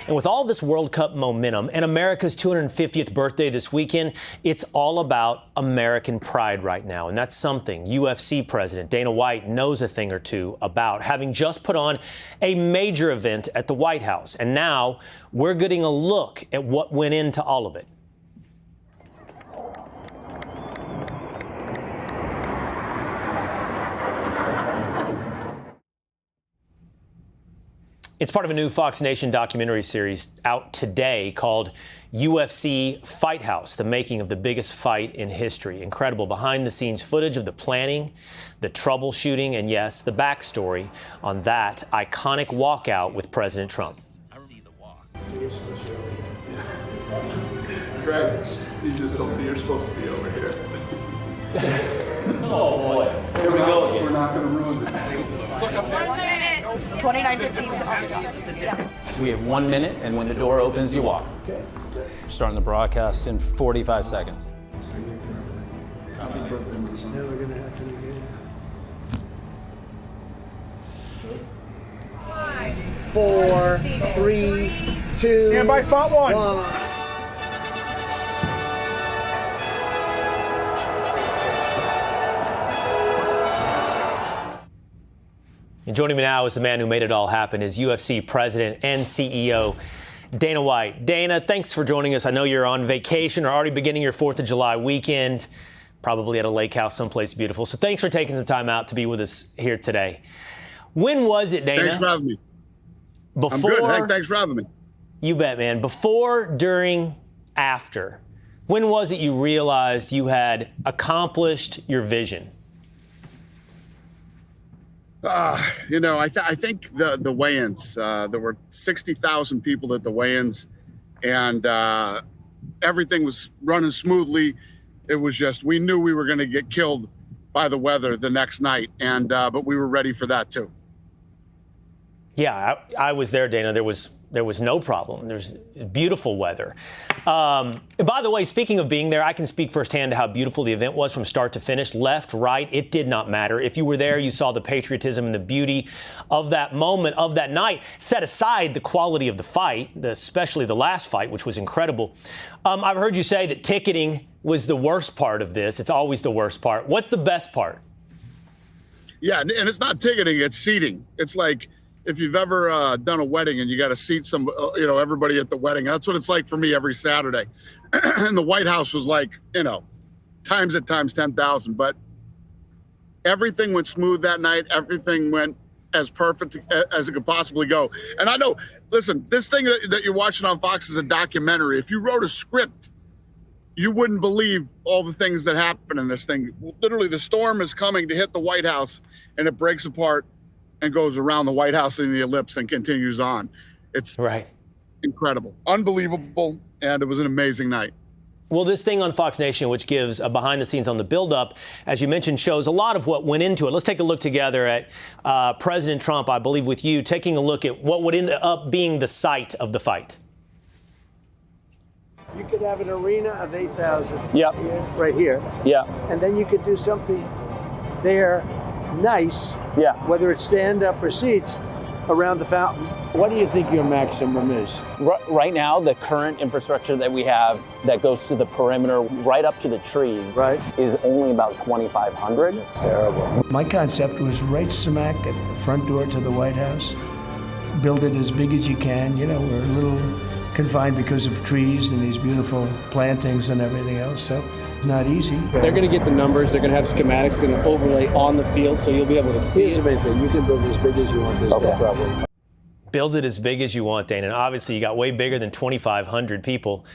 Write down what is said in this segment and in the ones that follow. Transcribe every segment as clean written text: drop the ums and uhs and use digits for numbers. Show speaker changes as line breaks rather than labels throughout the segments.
And with all this World Cup momentum and America's 250th birthday this weekend, it's all about American pride right now. And that's something UFC President Dana White knows a thing or two about, having just put on a major event at the White House. And now we're getting a look at what went into all of it. It's part of a new Fox Nation documentary series out today called UFC Fight House, the making of the biggest fight in history. Incredible behind-the-scenes footage of the planning, the troubleshooting, and yes, the backstory on that iconic walkout with President Trump.
Greg, you just told me you're supposed to be over here.
Oh boy, here we go again.
We're not going to ruin this.
29:15 We have 1 minute, and when the door opens, you walk.
Okay.
Starting the broadcast in 45 seconds.
Happy birthday, my son.
Never gonna happen again.
4, 3, 2.
Stand by, front one.
And joining me now is the man who made it all happen, is UFC President and CEO Dana White. Dana, thanks for joining us. I know you're on vacation or already beginning your 4th of July weekend, probably at a lake house someplace beautiful. So thanks for taking some time out to be with us here today. When was it, Dana?
Thanks for having me.
Before,
I'm good. Thanks for having me.
You bet, man. Before, during, after. When was it you realized you had accomplished your vision?
I think the weigh-ins, there were 60,000 people at the weigh-ins, and everything was running smoothly. It was just, we knew we were going to get killed by the weather the next night, and but we were ready for that too.
Yeah, I was there, Dana. There was no problem. There's beautiful weather. And by the way, speaking of being there, I can speak firsthand to how beautiful the event was from start to finish, left, right. It did not matter. If you were there, you saw the patriotism and the beauty of that moment, of that night. Set aside the quality of the fight, especially the last fight, which was incredible. I've heard you say that ticketing was the worst part of this. It's always the worst part. What's the best part?
Yeah, and it's not ticketing, it's seating. It's like, if you've ever done a wedding and you got to seat everybody at the wedding, that's what it's like for me every Saturday. And the White House was like, times 10,000. But everything went smooth that night. Everything went as perfect as it could possibly go. And I know, listen, this thing that you're watching on Fox is a documentary. If you wrote a script, you wouldn't believe all the things that happen in this thing. Literally, the storm is coming to hit the White House, and it breaks apart and goes around the White House in the ellipse and continues on. It's
right.
Incredible, unbelievable, and it was an amazing night.
Well, this thing on Fox Nation, which gives a behind the scenes on the buildup, as you mentioned, shows a lot of what went into it. Let's take a look together at President Trump, I believe with you, taking a look at what would end up being the site of the fight.
You could have an arena of 8,000.
Yep.
Right here.
Yeah.
And then you could do something there nice.
Yeah.
Whether it's stand up or seats around the fountain. What do you think your maximum is?
Right now, the current infrastructure that we have that goes to the perimeter right up to the trees is only about 2,500.
It's terrible.
My concept was right smack at the front door to the White House. Build it as big as you can. We're a little confined because of trees and these beautiful plantings and everything else. So not easy.
They're going to get the numbers. They're going to have schematics. They're going to overlay on the field, so you'll be able to see
Here's
it.
the main thing. You can build as big as you want. There's no problem.
Build it as big as you want, Dana. And obviously, you got way bigger than 2,500 people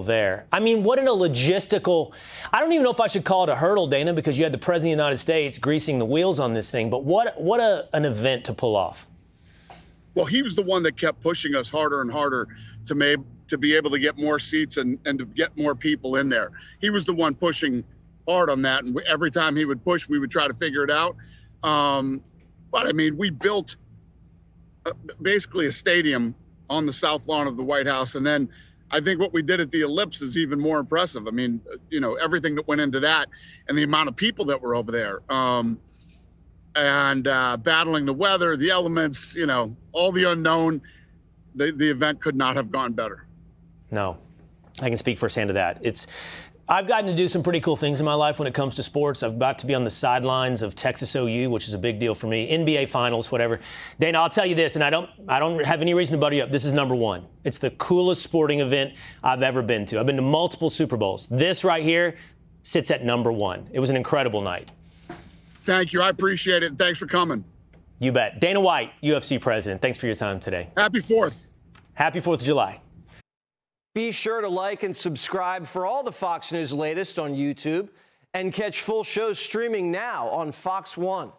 there. I mean, what in a logistical, I don't even know if I should call it a hurdle, Dana, because you had the President of the United States greasing the wheels on this thing. But what an event to pull off.
Well, he was the one that kept pushing us harder and harder to be able to get more seats and to get more people in there. He was the one pushing hard on that. And every time he would push, we would try to figure it out. But I mean, we built basically a stadium on the south lawn of the White House. And then I think what we did at the Ellipse is even more impressive. I mean, everything that went into that and the amount of people that were over there. And battling the weather, the elements, all the unknown. the event could not have gone better.
No, I can speak firsthand to that. I've gotten to do some pretty cool things in my life when it comes to sports. I've got to be on the sidelines of Texas OU, which is a big deal for me. NBA Finals, whatever. Dana, I'll tell you this, and I don't have any reason to butter you up. This is number one. It's the coolest sporting event I've ever been to. I've been to multiple Super Bowls. This right here sits at number one. It was an incredible night.
Thank you. I appreciate it. And thanks for coming.
You bet. Dana White, UFC president. Thanks for your time today.
Happy 4th.
Happy 4th of July.
Be sure to like and subscribe for all the Fox News latest on YouTube and catch full shows streaming now on Fox One.